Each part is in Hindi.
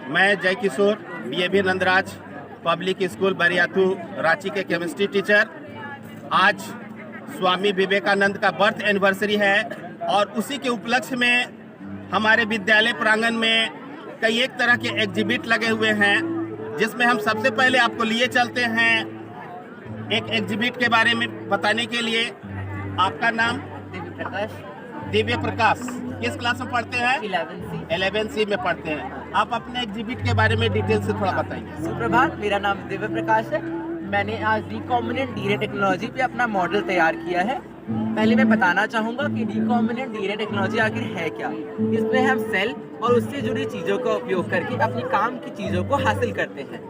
मैं जय किशोर BAB Nandraj public school Bariatu Ranchi के केमिस्ट्री टीचर। आज स्वामी विवेकानंद का बर्थ एनिवर्सरी है और उसी के उपलक्ष्य में हमारे विद्यालय प्रांगण में कई एक तरह के एग्जिबिट लगे हुए हैं, जिसमें हम सबसे पहले आपको लिए चलते हैं एक एग्जिबिट के बारे में बताने के लिए। आपका नाम? दिव्य प्रकाश। किस क्लास में पढ़ते हैं? 11C में पढ़ते हैं। आप अपने एग्जिबिट के बारे में डिटेल से थोड़ा बताइए। सुप्रभात, मेरा नाम दिव्य प्रकाश है। मैंने आज रिकॉम्बिनेंट डीएनए टेक्नोलॉजी पे अपना मॉडल तैयार किया है। पहले मैं बताना चाहूँगा कि रिकॉम्बिनेंट डीएनए टेक्नोलॉजी आखिर है क्या। इसमें हम सेल और उससे जुड़ी चीज़ों का उपयोग करके अपनी काम की चीज़ों को हासिल करते हैं।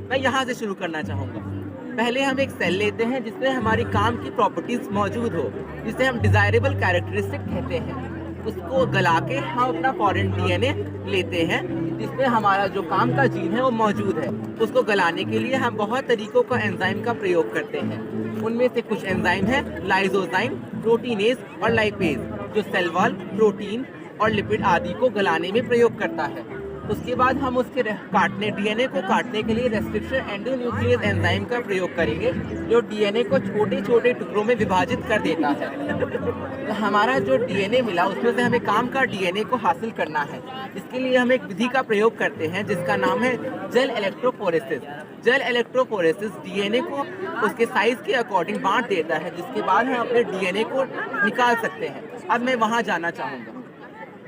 मैं यहाँ से शुरू करना चाहूँगा। पहले हम एक सेल लेते हैं जिसमें हमारी काम की प्रॉपर्टीज मौजूद हो, जिसे हम डिजायरेबल कैरेक्टरिस्टिक कहते हैं। उसको गला के हम अपना फॉरेन डीएनए लेते हैं जिसमें हमारा जो काम का जीन है वो मौजूद है। उसको गलाने के लिए हम बहुत तरीकों का एंजाइम का प्रयोग करते हैं। उनमें से कुछ एंजाइम है लाइसोजाइम, प्रोटीनेज और लाइपेज, जो सेल वॉल, प्रोटीन और लिपिड आदि को गलाने में प्रयोग करता है। उसके बाद हम उसके डीएनए को काटने के लिए रेस्ट्रिक्शन एंडोन्यूक्लियस एंजाइम का प्रयोग करेंगे, जो डीएनए को छोटे छोटे टुकड़ों में विभाजित कर देता है। तो हमारा जो डीएनए मिला उसमें से हमें काम का डीएनए को हासिल करना है। इसके लिए हम एक विधि का प्रयोग करते हैं जिसका नाम है gel electrophoresis. Gel electrophoresis DNA को उसके साइज के अकॉर्डिंग बांट देता है, जिसके बाद हम अपने डीएनए को निकाल सकते हैं। अब मैं वहाँ जाना चाहूँगा।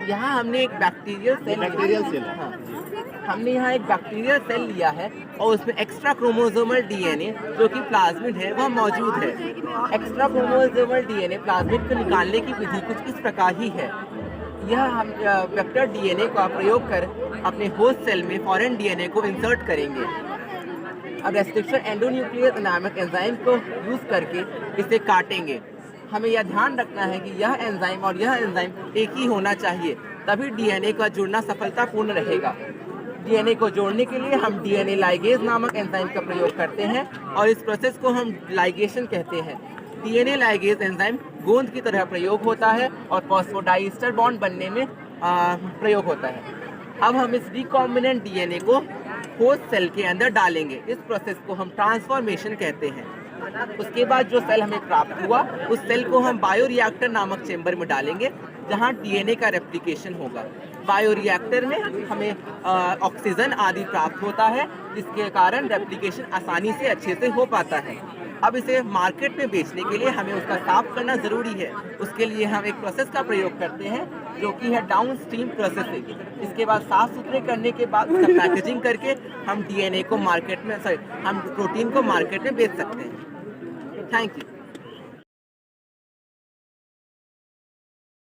यहाँ हमने एक बैक्टीरियल सेल हाँ, हमने यहाँ एक बैक्टीरियल सेल लिया है और उसमें एक्स्ट्रा क्रोमोसोमल डीएनए जो कि प्लाज्मिड है वह मौजूद है। एक्स्ट्रा क्रोमोसोमल डीएनए प्लाज्मिड को निकालने की विधि कुछ इस प्रकार ही है। यह हम वेक्टर डीएनए का प्रयोग कर अपने होस्ट सेल में फॉरेन डीएनए को इंसर्ट करेंगे। अब रेस्ट्रिक्शन एंडोन्यूक्लियस नामक एंजाइम को यूज करके इसे काटेंगे। हमें यह ध्यान रखना है कि यह एंजाइम और यह एंजाइम एक ही होना चाहिए, तभी डीएनए का जुड़ना सफलतापूर्ण रहेगा। डीएनए को जोड़ने के लिए हम डीएनए लाइगेज नामक एंजाइम का प्रयोग करते हैं और इस प्रोसेस को हम लाइगेशन कहते हैं। डीएनए लाइगेज एंजाइम गोंद की तरह प्रयोग होता है और फॉस्फोडाइस्टर बॉन्ड बनने में प्रयोग होता है। अब हम इस रिकॉम्बिनेंट डीएनए को होस्ट सेल के अंदर डालेंगे। इस प्रोसेस को हम ट्रांसफॉर्मेशन कहते हैं। उसके बाद जो सेल हमें प्राप्त हुआ उस सेल को हम बायोरिएक्टर नामक चेंबर में डालेंगे, जहां डीएनए का रेप्लिकेशन होगा। बायोरिएक्टर में हमें ऑक्सीजन आदि प्राप्त होता है, जिसके कारण रेप्लिकेशन आसानी से अच्छे से हो पाता है। अब इसे मार्केट में बेचने के लिए हमें उसका साफ करना ज़रूरी है। उसके लिए हम एक प्रोसेस का प्रयोग करते हैं जो कि है डाउन स्ट्रीम प्रोसेसिंग। इसके बाद साफ सुथरे करने के बाद उसका पैकेजिंग करके हम डीएनए को मार्केट में हम प्रोटीन को मार्केट में बेच सकते हैं। Thank you.